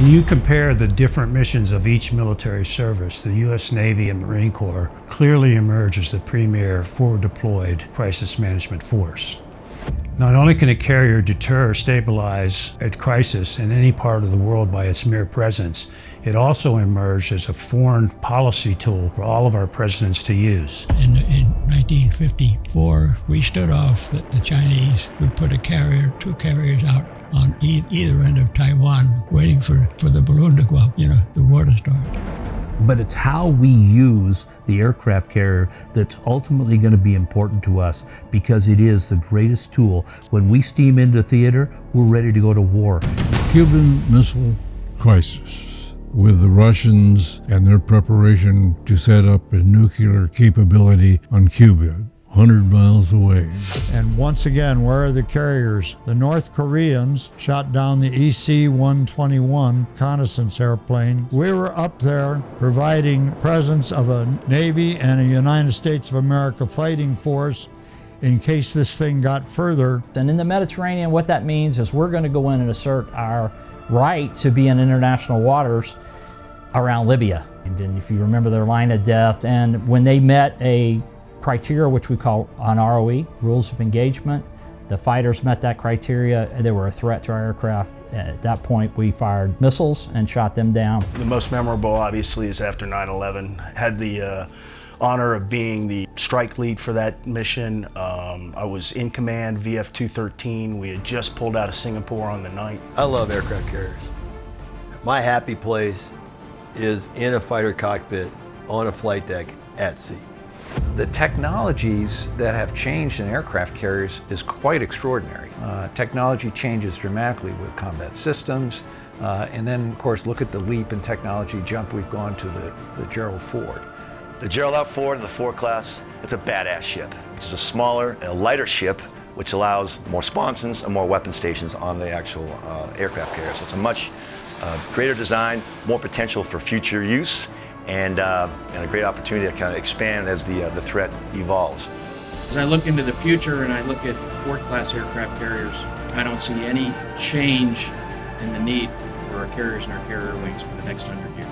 When you compare the different missions of each military service, the U.S. Navy and Marine Corps clearly emerge as the premier forward-deployed crisis management force. Not only can a carrier deter or stabilize a crisis in any part of the world by its mere presence, it also emerged as a foreign policy tool for all of our presidents to use. In 1954, we stood off that the Chinese would put two carriers out on either end of Taiwan, waiting for the balloon to go up, the war to start. But it's how we use the aircraft carrier that's ultimately going to be important to us, because it is the greatest tool. When we steam into theater, we're ready to go to war. Cuban Missile Crisis, with the Russians and their preparation to set up a nuclear capability on Cuba, 100 miles away. And once again, where are the carriers? The North Koreans shot down the EC-121 reconnaissance airplane. We were up there providing presence of a Navy and a United States of America fighting force in case this thing got further. And in the Mediterranean, what that means is we're going to go in and assert our right to be in international waters around Libya. And if you remember their line of death, and when they met a criteria which we call on ROE, rules of engagement, the fighters met that criteria, and they were a threat to our aircraft. At that point, we fired missiles and shot them down. The most memorable, obviously, is after 9/11. Had the honor of being the strike lead for that mission. I was in command, VF-213. We had just pulled out of Singapore on the 9th. I love aircraft carriers. My happy place is in a fighter cockpit, on a flight deck, at sea. The technologies that have changed in aircraft carriers is quite extraordinary. Technology changes dramatically with combat systems, and then of course look at the leap in technology jump we've gone to the Gerald Ford. The Gerald F. Ford, the Ford class, it's a badass ship. It's a smaller and a lighter ship, which allows more sponsons and more weapon stations on the actual aircraft carrier. So it's a much greater design, more potential for future use, and a great opportunity to kind of expand as the threat evolves. As I look into the future and I look at Ford-class aircraft carriers, I don't see any change in the need for our carriers and our carrier wings for the next 100 years.